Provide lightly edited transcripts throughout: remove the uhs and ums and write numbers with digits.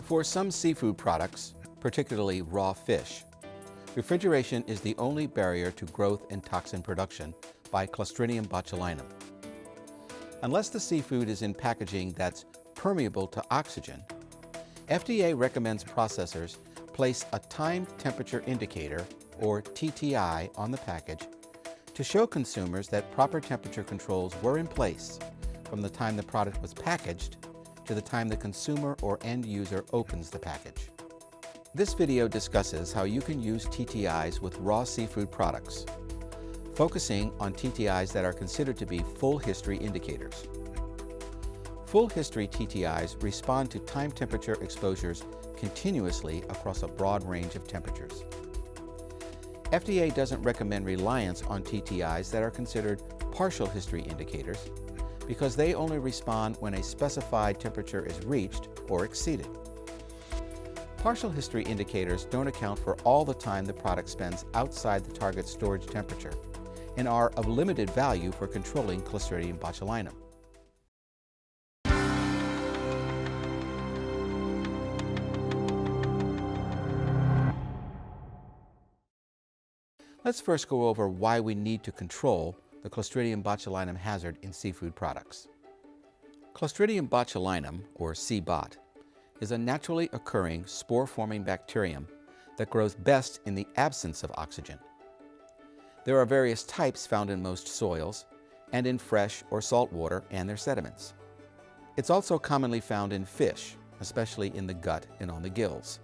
For some seafood products, particularly raw fish, refrigeration is the only barrier to growth and toxin production by Clostridium botulinum. Unless the seafood is in packaging that's permeable to oxygen, FDA recommends processors place a time temperature indicator, or TTI, on the package to show consumers that proper temperature controls were in place from the time the product was packaged to the time the consumer or end user opens the package. This video discusses how you can use TTIs with raw seafood products, focusing on TTIs that are considered to be full history indicators. Full history TTIs respond to time temperature exposures continuously across a broad range of temperatures. FDA doesn't recommend reliance on TTIs that are considered partial history indicators because they only respond when a specified temperature is reached or exceeded. Partial history indicators don't account for all the time the product spends outside the target storage temperature and are of limited value for controlling Clostridium botulinum. Let's first go over why we need to control the Clostridium botulinum hazard in seafood products. Clostridium botulinum, or C-bot, is a naturally occurring spore-forming bacterium that grows best in the absence of oxygen. There are various types found in most soils and in fresh or salt water and their sediments. It's also commonly found in fish, especially in the gut and on the gills.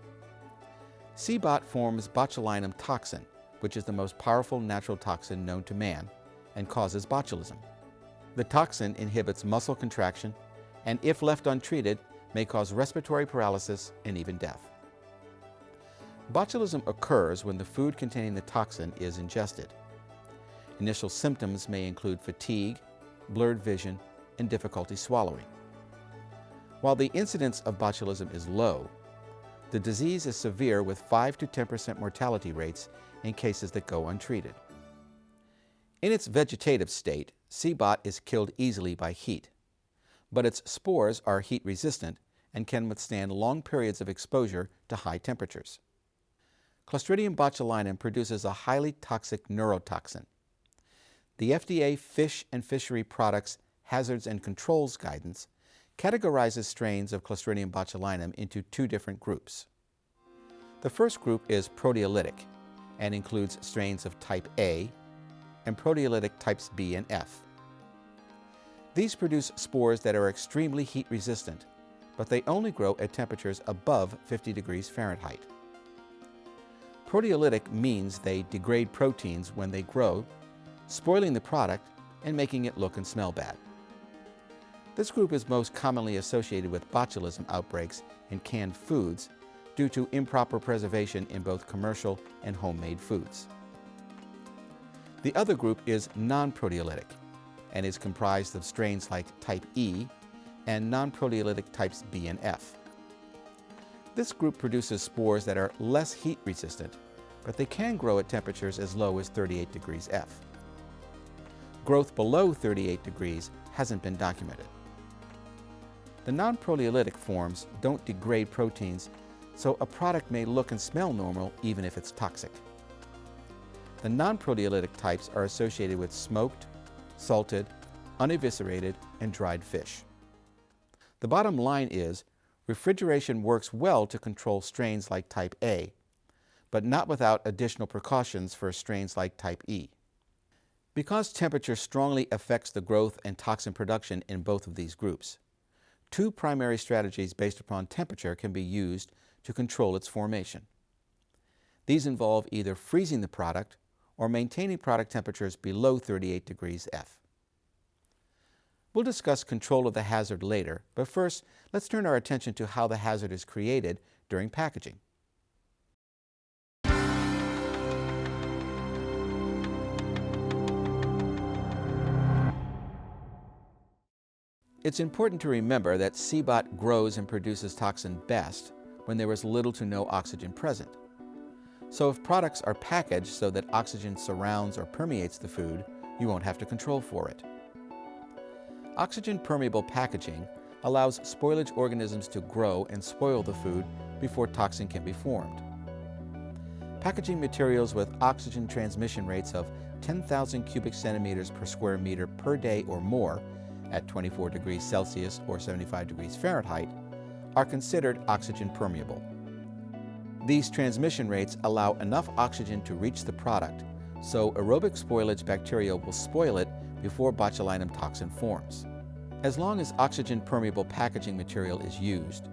C-bot forms botulinum toxin, which is the most powerful natural toxin known to man and causes botulism. The toxin inhibits muscle contraction and, if left untreated, may cause respiratory paralysis and even death. Botulism occurs when the food containing the toxin is ingested. Initial symptoms may include fatigue, blurred vision, and difficulty swallowing. While the incidence of botulism is low, the disease is severe with 5 to 10% mortality rates in cases that go untreated. In its vegetative state, C-bot is killed easily by heat, but its spores are heat resistant and can withstand long periods of exposure to high temperatures. Clostridium botulinum produces a highly toxic neurotoxin. The FDA Fish and Fishery Products Hazards and Controls Guidance categorizes strains of Clostridium botulinum into 2 different groups. The first group is proteolytic and includes strains of type A and proteolytic types B and F. These produce spores that are extremely heat resistant, but they only grow at temperatures above 50 degrees Fahrenheit. Proteolytic means they degrade proteins when they grow, spoiling the product and making it look and smell bad. This group is most commonly associated with botulism outbreaks in canned foods due to improper preservation in both commercial and homemade foods. The other group is non-proteolytic and is comprised of strains like type E and non-proteolytic types B and F. This group produces spores that are less heat resistant, but they can grow at temperatures as low as 38 degrees F. Growth below 38 degrees hasn't been documented. The non-proteolytic forms don't degrade proteins, so a product may look and smell normal even if it's toxic. The non-proteolytic types are associated with smoked, salted, uneviscerated, and dried fish. The bottom line is, refrigeration works well to control strains like type A, but not without additional precautions for strains like type E. Because temperature strongly affects the growth and toxin production in both of these groups, 2 primary strategies based upon temperature can be used to control its formation. These involve either freezing the product or maintaining product temperatures below 38 degrees F. We'll discuss control of the hazard later, but first, let's turn our attention to how the hazard is created during packaging. It's important to remember that C-bot grows and produces toxin best when there is little to no oxygen present. So if products are packaged so that oxygen surrounds or permeates the food, you won't have to control for it. Oxygen-permeable packaging allows spoilage organisms to grow and spoil the food before toxin can be formed. Packaging materials with oxygen transmission rates of 10,000 cubic centimeters per square meter per day or more at 24 degrees Celsius or 75 degrees Fahrenheit are considered oxygen permeable. These transmission rates allow enough oxygen to reach the product, so aerobic spoilage bacteria will spoil it before botulinum toxin forms. As long as oxygen permeable packaging material is used,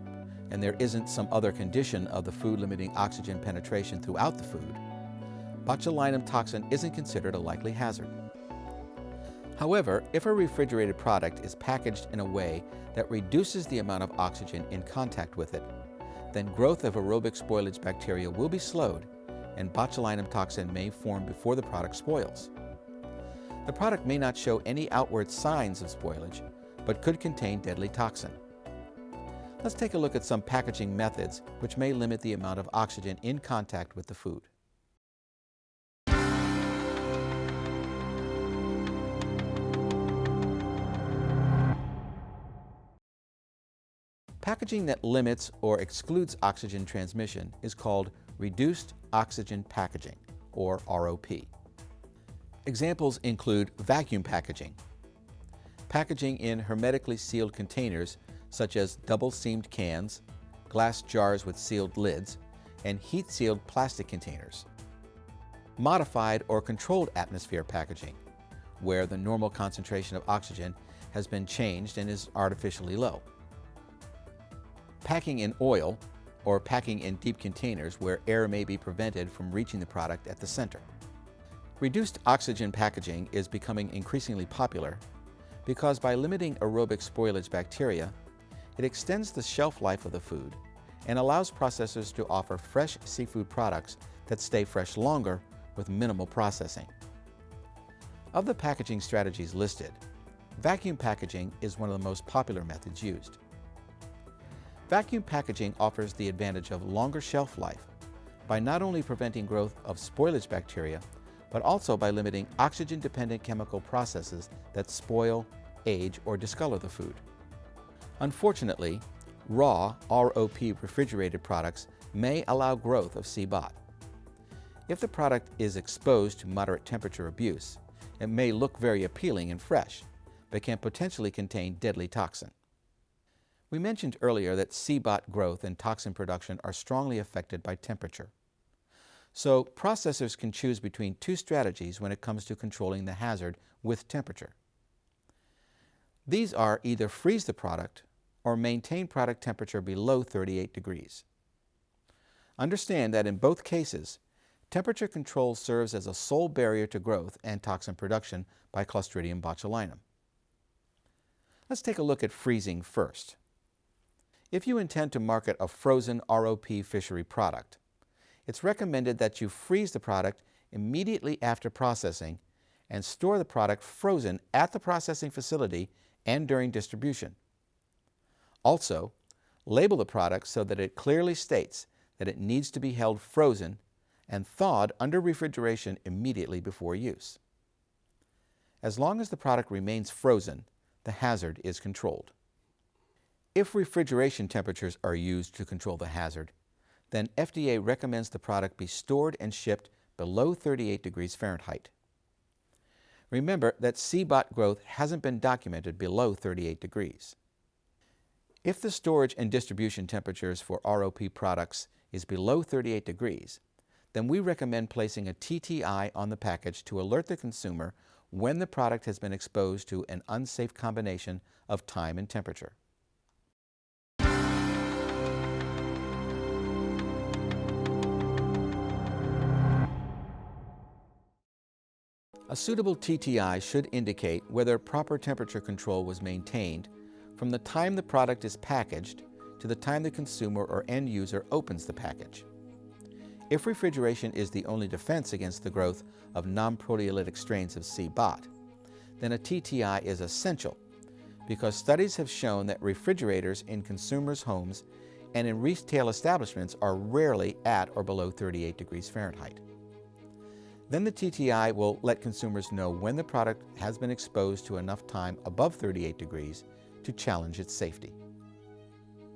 and there isn't some other condition of the food limiting oxygen penetration throughout the food, botulinum toxin isn't considered a likely hazard. However, if a refrigerated product is packaged in a way that reduces the amount of oxygen in contact with it, then growth of aerobic spoilage bacteria will be slowed and botulinum toxin may form before the product spoils. The product may not show any outward signs of spoilage, but could contain deadly toxin. Let's take a look at some packaging methods which may limit the amount of oxygen in contact with the food. Packaging that limits or excludes oxygen transmission is called reduced oxygen packaging, or ROP. Examples include vacuum packaging, packaging in hermetically sealed containers such as double-seamed cans, glass jars with sealed lids, and heat-sealed plastic containers. Modified or controlled atmosphere packaging, where the normal concentration of oxygen has been changed and is artificially low. Packing in oil, or packing in deep containers where air may be prevented from reaching the product at the center. Reduced oxygen packaging is becoming increasingly popular because by limiting aerobic spoilage bacteria, it extends the shelf life of the food and allows processors to offer fresh seafood products that stay fresh longer with minimal processing. Of the packaging strategies listed, vacuum packaging is one of the most popular methods used. Vacuum packaging offers the advantage of longer shelf life by not only preventing growth of spoilage bacteria, but also by limiting oxygen-dependent chemical processes that spoil, age, or discolor the food. Unfortunately, raw ROP refrigerated products may allow growth of CBOT. If the product is exposed to moderate temperature abuse, it may look very appealing and fresh, but can potentially contain deadly toxin. We mentioned earlier that CBOT growth and toxin production are strongly affected by temperature. So processors can choose between two strategies when it comes to controlling the hazard with temperature. These are either freeze the product or maintain product temperature below 38 degrees. Understand that in both cases, temperature control serves as a sole barrier to growth and toxin production by Clostridium botulinum. Let's take a look at freezing first. If you intend to market a frozen ROP fishery product, it's recommended that you freeze the product immediately after processing and store the product frozen at the processing facility and during distribution. Also, label the product so that it clearly states that it needs to be held frozen and thawed under refrigeration immediately before use. As long as the product remains frozen, the hazard is controlled. If refrigeration temperatures are used to control the hazard, then FDA recommends the product be stored and shipped below 38 degrees Fahrenheit. Remember that CBOT growth hasn't been documented below 38 degrees. If the storage and distribution temperatures for ROP products is below 38 degrees, then we recommend placing a TTI on the package to alert the consumer when the product has been exposed to an unsafe combination of time and temperature. A suitable TTI should indicate whether proper temperature control was maintained from the time the product is packaged to the time the consumer or end user opens the package. If refrigeration is the only defense against the growth of non-proteolytic strains of CBOT, then a TTI is essential because studies have shown that refrigerators in consumers' homes and in retail establishments are rarely at or below 38 degrees Fahrenheit. Then the TTI will let consumers know when the product has been exposed to enough time above 38 degrees to challenge its safety.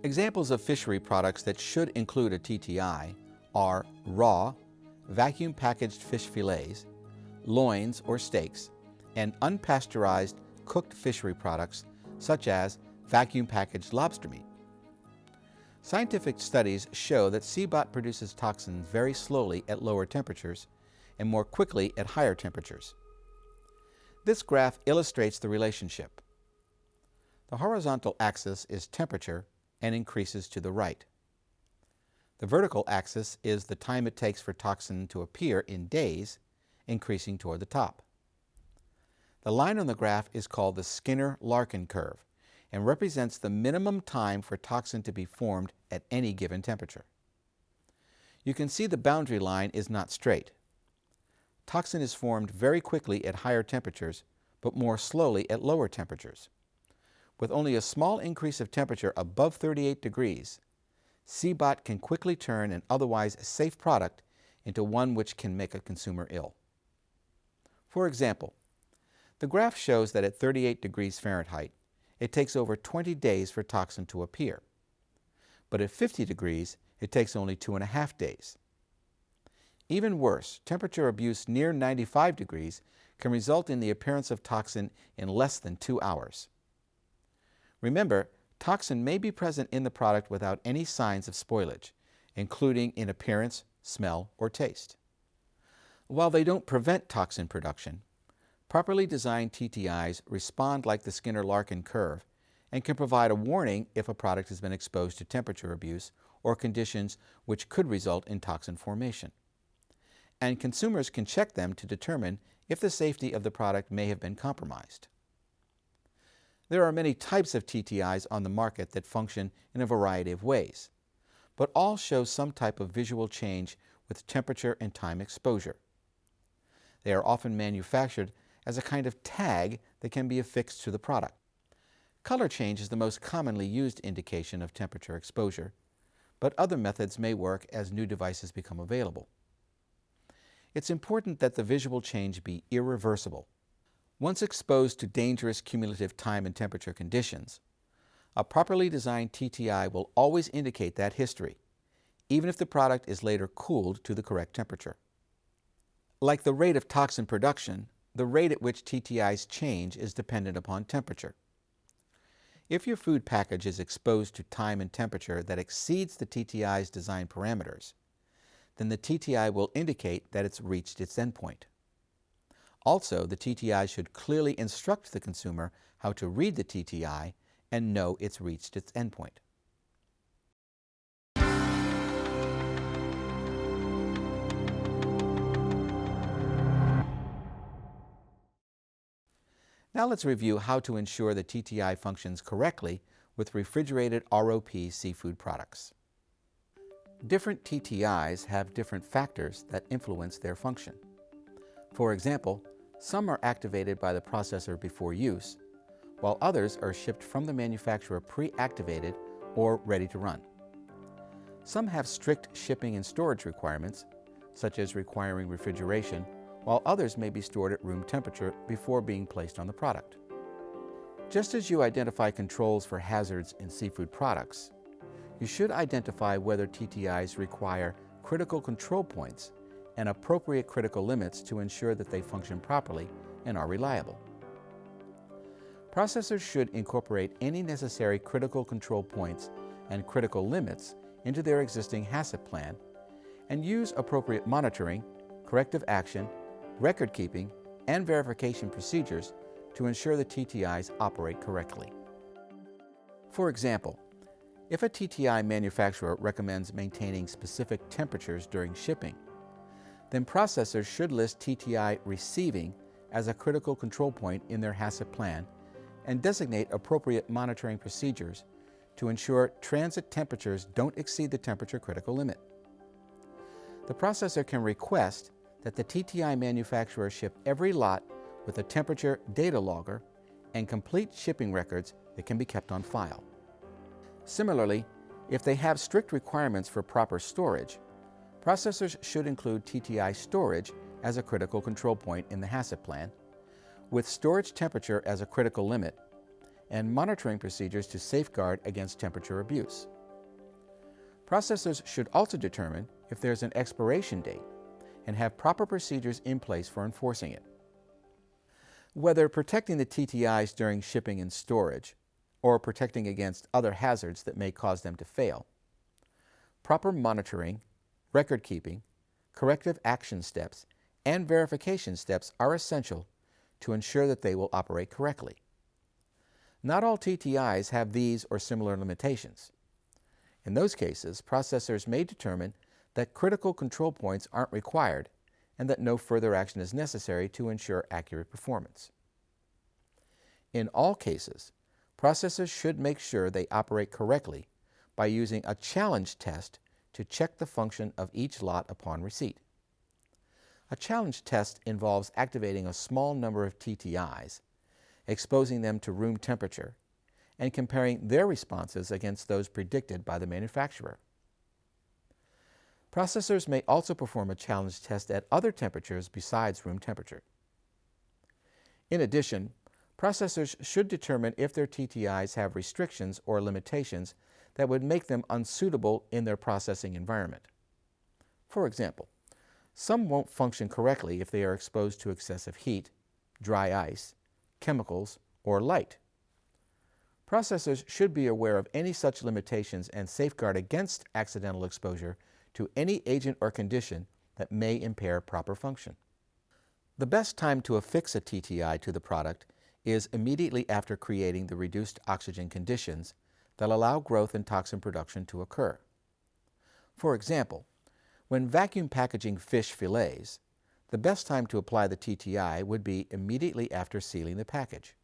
Examples of fishery products that should include a TTI are raw, vacuum-packaged fish fillets, loins or steaks, and unpasteurized cooked fishery products such as vacuum-packaged lobster meat. Scientific studies show that CBOT produces toxins very slowly at lower temperatures and more quickly at higher temperatures. This graph illustrates the relationship. The horizontal axis is temperature and increases to the right. The vertical axis is the time it takes for toxin to appear in days, increasing toward the top. The line on the graph is called the Skinner-Larkin curve and represents the minimum time for toxin to be formed at any given temperature. You can see the boundary line is not straight. Toxin is formed very quickly at higher temperatures, but more slowly at lower temperatures. With only a small increase of temperature above 38 degrees, CBOT can quickly turn an otherwise safe product into one which can make a consumer ill. For example, the graph shows that at 38 degrees Fahrenheit, it takes over 20 days for toxin to appear. But at 50 degrees, it takes only 2.5 days. Even worse, temperature abuse near 95 degrees can result in the appearance of toxin in less than 2 hours. Remember, toxin may be present in the product without any signs of spoilage, including in appearance, smell, or taste. While they don't prevent toxin production, properly designed TTIs respond like the Skinner-Larkin curve and can provide a warning if a product has been exposed to temperature abuse or conditions which could result in toxin formation. And consumers can check them to determine if the safety of the product may have been compromised. There are many types of TTIs on the market that function in a variety of ways, but all show some type of visual change with temperature and time exposure. They are often manufactured as a kind of tag that can be affixed to the product. Color change is the most commonly used indication of temperature exposure, but other methods may work as new devices become available. It's important that the visual change be irreversible. Once exposed to dangerous cumulative time and temperature conditions, a properly designed TTI will always indicate that history, even if the product is later cooled to the correct temperature. Like the rate of toxin production, the rate at which TTIs change is dependent upon temperature. If your food package is exposed to time and temperature that exceeds the TTI's design parameters, then the TTI will indicate that it's reached its endpoint. Also, the TTI should clearly instruct the consumer how to read the TTI and know it's reached its endpoint. Now let's review how to ensure the TTI functions correctly with refrigerated ROP seafood products. Different TTIs have different factors that influence their function. For example, some are activated by the processor before use, while others are shipped from the manufacturer pre-activated or ready to run. Some have strict shipping and storage requirements, such as requiring refrigeration, while others may be stored at room temperature before being placed on the product. Just as you identify controls for hazards in seafood products, you should identify whether TTIs require critical control points and appropriate critical limits to ensure that they function properly and are reliable. Processors should incorporate any necessary critical control points and critical limits into their existing HACCP plan and use appropriate monitoring, corrective action, record keeping, and verification procedures to ensure the TTIs operate correctly. For example, if a TTI manufacturer recommends maintaining specific temperatures during shipping, then processors should list TTI receiving as a critical control point in their HACCP plan and designate appropriate monitoring procedures to ensure transit temperatures don't exceed the temperature critical limit. The processor can request that the TTI manufacturer ship every lot with a temperature data logger and complete shipping records that can be kept on file. Similarly, if they have strict requirements for proper storage, processors should include TTI storage as a critical control point in the HACCP plan, with storage temperature as a critical limit, and monitoring procedures to safeguard against temperature abuse. Processors should also determine if there's an expiration date and have proper procedures in place for enforcing it. Whether protecting the TTIs during shipping and storage, or protecting against other hazards that may cause them to fail, proper monitoring, record keeping, corrective action steps, and verification steps are essential to ensure that they will operate correctly. Not all TTIs have these or similar limitations. In those cases, processors may determine that critical control points aren't required and that no further action is necessary to ensure accurate performance. In all cases, processors should make sure they operate correctly by using a challenge test to check the function of each lot upon receipt. A challenge test involves activating a small number of TTIs, exposing them to room temperature, and comparing their responses against those predicted by the manufacturer. Processors may also perform a challenge test at other temperatures besides room temperature. In addition, processors should determine if their TTIs have restrictions or limitations that would make them unsuitable in their processing environment. For example, some won't function correctly if they are exposed to excessive heat, dry ice, chemicals, or light. Processors should be aware of any such limitations and safeguard against accidental exposure to any agent or condition that may impair proper function. The best time to affix a TTI to the product is immediately after creating the reduced oxygen conditions that allow growth and toxin production to occur. For example, when vacuum packaging fish fillets, the best time to apply the TTI would be immediately after sealing the package.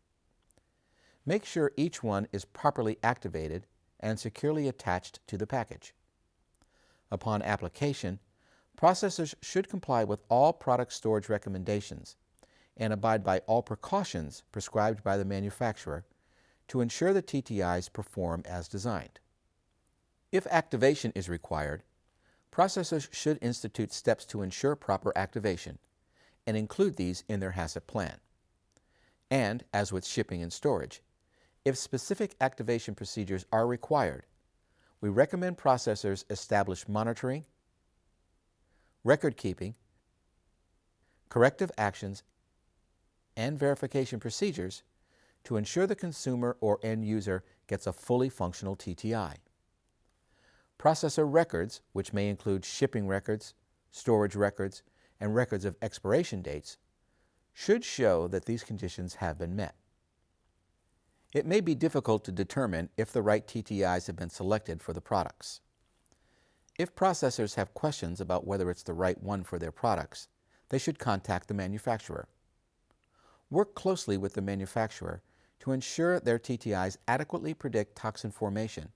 Make sure each one is properly activated and securely attached to the package. Upon application, processors should comply with all product storage recommendations and abide by all precautions prescribed by the manufacturer to ensure the TTIs perform as designed. If activation is required, processors should institute steps to ensure proper activation and include these in their HACCP plan. And, as with shipping and storage, if specific activation procedures are required, we recommend processors establish monitoring, record keeping, corrective actions, and verification procedures to ensure the consumer or end user gets a fully functional TTI. Processor records, which may include shipping records, storage records, and records of expiration dates, should show that these conditions have been met. It may be difficult to determine if the right TTIs have been selected for the products. If processors have questions about whether it's the right one for their products, they should contact the manufacturer. Work closely with the manufacturer to ensure their TTIs adequately predict toxin formation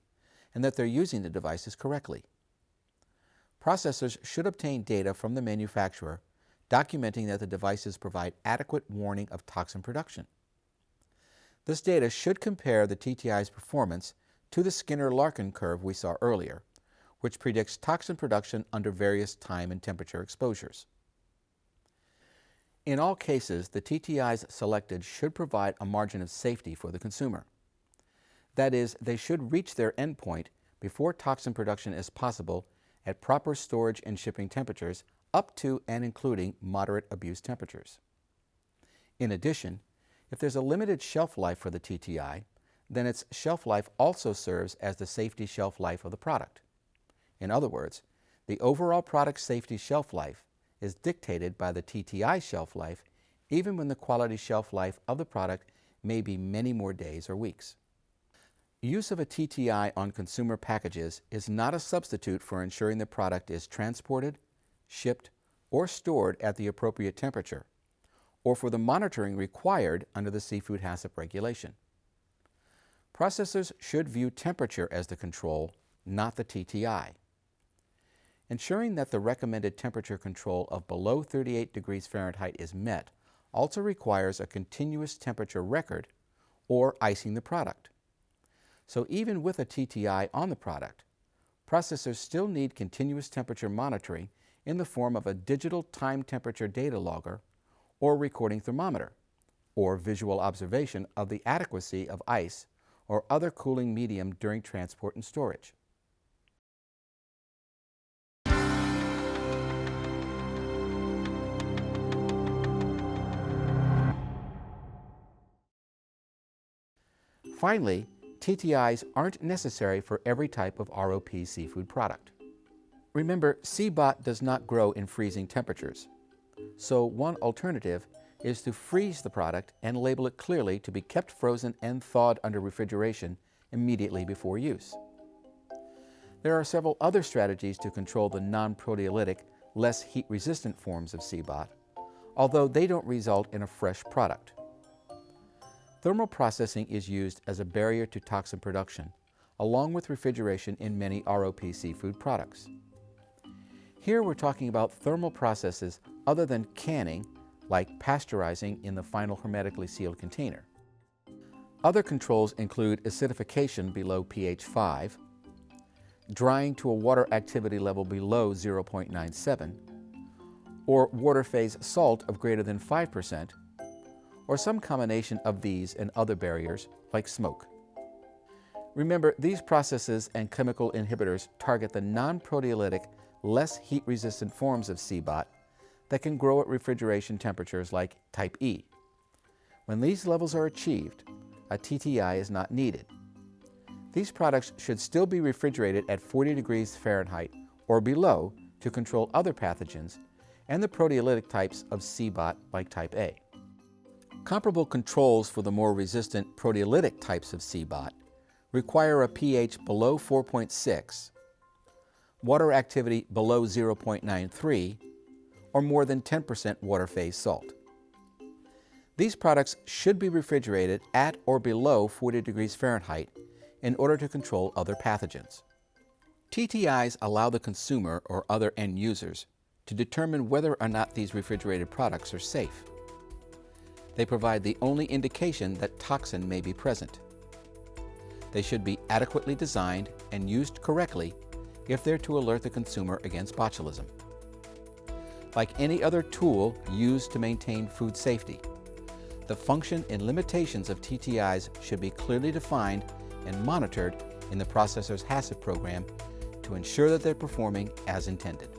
and that they're using the devices correctly. Processors should obtain data from the manufacturer documenting that the devices provide adequate warning of toxin production. This data should compare the TTI's performance to the Skinner-Larkin curve we saw earlier, which predicts toxin production under various time and temperature exposures. In all cases, the TTIs selected should provide a margin of safety for the consumer. That is, they should reach their endpoint before toxin production is possible at proper storage and shipping temperatures up to and including moderate abuse temperatures. In addition, if there's a limited shelf life for the TTI, then its shelf life also serves as the safety shelf life of the product. In other words, the overall product safety shelf life is dictated by the TTI shelf life, even when the quality shelf life of the product may be many more days or weeks. Use of a TTI on consumer packages is not a substitute for ensuring the product is transported, shipped, or stored at the appropriate temperature, or for the monitoring required under the seafood HACCP regulation. Processors should view temperature as the control, not the TTI. Ensuring that the recommended temperature control of below 38 degrees Fahrenheit is met also requires a continuous temperature record or icing the product. So even with a TTI on the product, processors still need continuous temperature monitoring in the form of a digital time temperature data logger or recording thermometer, or visual observation of the adequacy of ice or other cooling medium during transport and storage. Finally, TTIs aren't necessary for every type of ROP seafood product. Remember, CBOT does not grow in freezing temperatures, so one alternative is to freeze the product and label it clearly to be kept frozen and thawed under refrigeration immediately before use. There are several other strategies to control the non-proteolytic, less heat-resistant forms of CBOT, although they don't result in a fresh product. Thermal processing is used as a barrier to toxin production, along with refrigeration in many ROP seafood products. Here we're talking about thermal processes other than canning, like pasteurizing in the final hermetically sealed container. Other controls include acidification below pH 5, drying to a water activity level below 0.97, or water phase salt of greater than 5%, or some combination of these and other barriers, like smoke. Remember, these processes and chemical inhibitors target the non-proteolytic, less heat-resistant forms of CBOT that can grow at refrigeration temperatures like type E. When these levels are achieved, a TTI is not needed. These products should still be refrigerated at 40 degrees Fahrenheit or below to control other pathogens and the proteolytic types of CBOT like type A. Comparable controls for the more resistant proteolytic types of CBOT require a pH below 4.6, water activity below 0.93, or more than 10% water phase salt. These products should be refrigerated at or below 40 degrees Fahrenheit in order to control other pathogens. TTIs allow the consumer or other end users to determine whether or not these refrigerated products are safe. They provide the only indication that toxin may be present. They should be adequately designed and used correctly if they're to alert the consumer against botulism. Like any other tool used to maintain food safety, the function and limitations of TTIs should be clearly defined and monitored in the processor's HACCP program to ensure that they're performing as intended.